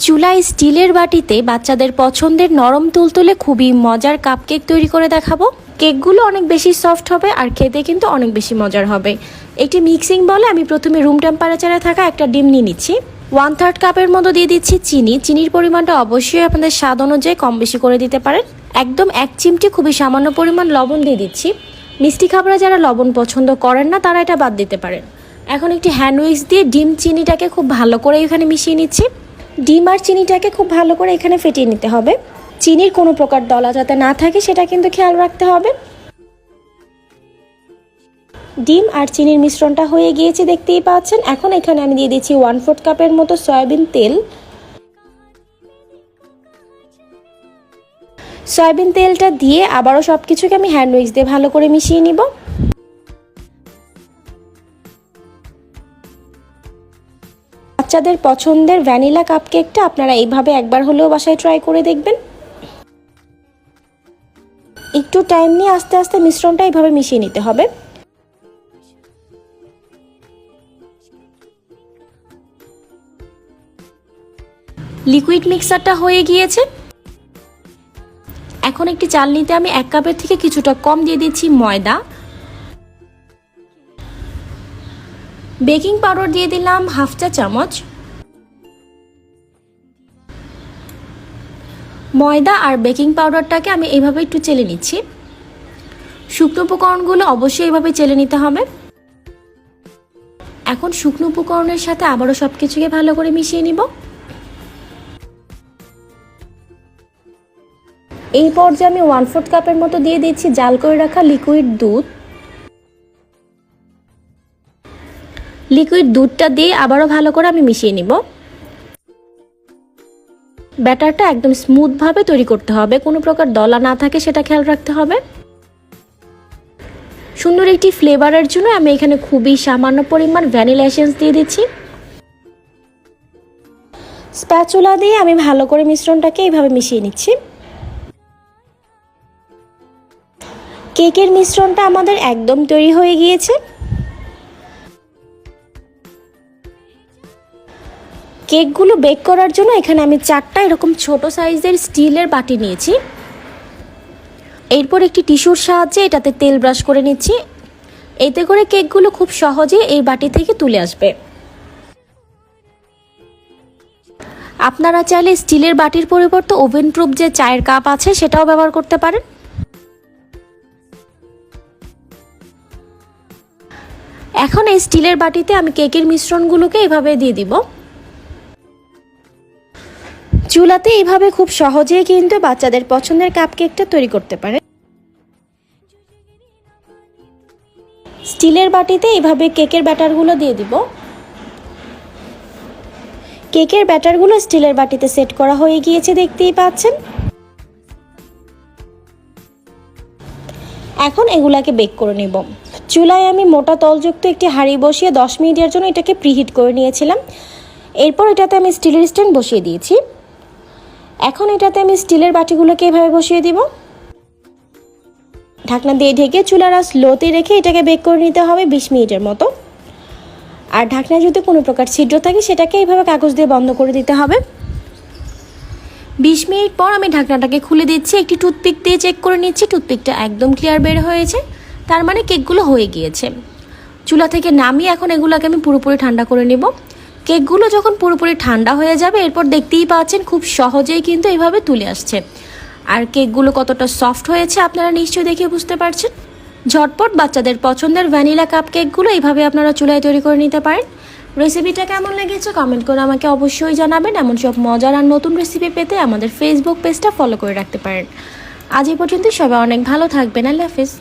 চুলায় স্টিলের বাটিতে বাচ্চাদের পছন্দের নরম তুলতুলে খুবই মজার কাপকেক তৈরি করে দেখাবো। কেকগুলো অনেক বেশি সফট হবে আর খেতে কিন্তু অনেক বেশি মজার হবে। একটি মিক্সিং বলে আমি প্রথমে রুম টেম্পারেচারে থাকা একটা ডিম নিয়ে নিচ্ছি। 1/3 কাপের মতো দিয়ে দিচ্ছি চিনি। চিনির পরিমাণটা অবশ্যই আপনাদের স্বাদ অনুযায়ী কম বেশি করে দিতে পারেন। একদম 1 চিমটি খুবই সামান্য পরিমাণ লবণ দিয়ে দিচ্ছি। মিষ্টি খাবারে যারা লবণ পছন্দ করেন না তারা এটা বাদ দিতে পারেন। এখন একটি হ্যান্ড উইক্স দিয়ে ডিম চিনিটাকে খুব ভালো করে এখানে মিশিয়ে নিচ্ছি। ডিম আর চিনিটাকে খুব ভালো করে এখানে ফেটিয়ে নিতে হবে। চিনির কোনো প্রকার দলা যাতে না থাকে সেটা কিন্তু খেয়াল রাখতে হবে। ডিম আর চিনির মিশ্রণটা হয়ে গিয়েছে দেখতেই পাচ্ছেন। এখন এখানে আমি দিয়ে দিচ্ছি 1/4 কাপের মতো সয়াবিন তেল। সয়াবিন তেলটা দিয়ে আবারও সব কিছুকে আমি হ্যান্ড উইক্স দিয়ে ভালো করে মিশিয়ে নিব। বাচ্চাদের পছন্দের ভ্যানিলা কাপকেকটা আপনারা এইভাবে একবার হলেও বাসায় ট্রাই করে দেখবেন। একটু টাইম নিয়ে আস্তে আস্তে মিশ্রণটা এইভাবে মিশিয়ে নিতে হবে। লিকুইড মিক্সারটা হয়ে গিয়েছে। এখন একটি চালনিতে আমি 1 কাপের থেকে কিছুটা কম দিয়ে দিচ্ছি ময়দা। বেকিং পাউডার দিয়ে দিলাম 1/2 চা চামচ। ময়দা আর বেকিং পাউডারটাকে আমি এইভাবে একটু চেলে নিচ্ছি। শুকনো উপকরণগুলো অবশ্যই এইভাবে চেলে নিতে হবে। এখন শুকনো উপকরণের সাথে আবারও সবকিছুকে ভালো করে মিশিয়ে নিব। এই পর্যায়ে আমি 1/4 কাপের মতো দিয়ে দিচ্ছি জাল করে রাখা লিকুইড দুধ। লিকুইড দুধটা দিয়ে আবারও ভালো করে আমি মিশিয়ে নিব। ব্যাটারটা একদম স্মুথভাবে তৈরি করতে হবে, কোনো প্রকার দলা না থাকে সেটা খেয়াল রাখতে হবে। সুন্দর একটি ফ্লেভারের জন্য আমি এখানে খুবই সামান্য পরিমাণ ভ্যানিলা এসেন্স দিয়ে দিচ্ছি। স্প্যাচুলা দিয়ে আমি ভালো করে মিশ্রণটাকে এইভাবে মিশিয়ে নিচ্ছি। কেকের মিশ্রণটা আমাদের একদম তৈরি হয়ে গিয়েছে। কেকগুলো বেক করার জন্য এখানে আমি 4টা এরকম ছোট সাইজের স্টিলের বাটি নিয়েছি। এরপর একটি টিস্যুর সাহায্যে এটাতে তেল ব্রাশ করে নিচ্ছি। এতে করে কেকগুলো খুব সহজে এই বাটি থেকে তুলে আসবে। আপনারা চাইলে স্টিলের বাটির পরিবর্তে ওভেন প্রুফ যে চায়ের কাপ আছে সেটাও ব্যবহার করতে পারেন। এখন এই স্টিলের বাটিতে আমি কেকের মিশ্রণগুলোকে এভাবে দিয়ে দিব। চুলাতে এইভাবে খুব সহজেই কিন্তু বাচ্চাদের পছন্দের কাপকেকটা তৈরি করতে পারে। স্টিলের বাটিতে এইভাবে কেকের ব্যাটারগুলো দিয়ে দিব। কেকের ব্যাটারগুলো স্টিলের বাটিতে সেট করা হয়ে গিয়েছে দেখতেই পাচ্ছেন। এখন এগুলাকে বেক করে নেব। চুলায় আমি মোটা তলযুক্ত একটি হাঁড়ি বসিয়ে 10 মিনিটের জন্য এটাকে প্রিহিট করে নিয়েছিলাম। এরপর এটাতে আমি স্টিলের স্ট্যান্ড বসিয়ে দিয়েছি। এখন এটাতে আমি স্টিলের বাটিগুলোকে এভাবে বসিয়ে দিব। ঢাকনা দিয়ে ঢেকে চুলার আঁচ লোতে রেখে এটাকে বেক করে নিতে হবে 20 মিনিটের মতো। আর ঢাকনায় যদি কোনো প্রকার ছিদ্র থাকে সেটাকে এইভাবে কাগজ দিয়ে বন্ধ করে দিতে হবে। 20 মিনিট পর আমি ঢাকনাটাকে খুলে দিচ্ছি। একটি টুথপিক দিয়ে চেক করে নিচ্ছি। টুথপিকটা একদম ক্লিয়ার বের হয়েছে, তার মানে কেকগুলো হয়ে গিয়েছে। চুলা থেকে নামিয়ে এখন এগুলোকে আমি পুরোপুরি ঠান্ডা করে নেব। কেকগুলো যখন পুরোপুরি ঠান্ডা হয়ে যাবে এরপর দেখতেই পাচ্ছেন খুব সহজেই কিন্তু এইভাবে তুলে আসছে। আর কেকগুলো কতটা সফট হয়েছে আপনারা নিশ্চয়ই দেখে বুঝতে পারছেন। ঝটপট বাচ্চাদের পছন্দের ভ্যানিলা কাপকেকগুলো এইভাবে আপনারা চুলায় তৈরি করে নিতে পারেন। রেসিপিটা কেমন লেগেছে কমেন্ট করে আমাকে অবশ্যই জানাবেন। এমন সব মজার আর নতুন রেসিপি পেতে আমাদের ফেসবুক পেজটা ফলো করে রাখতে পারেন। আজ এই পর্যন্ত, সবাই অনেক ভালো থাকবেন। আল্লাহ হাফেজ।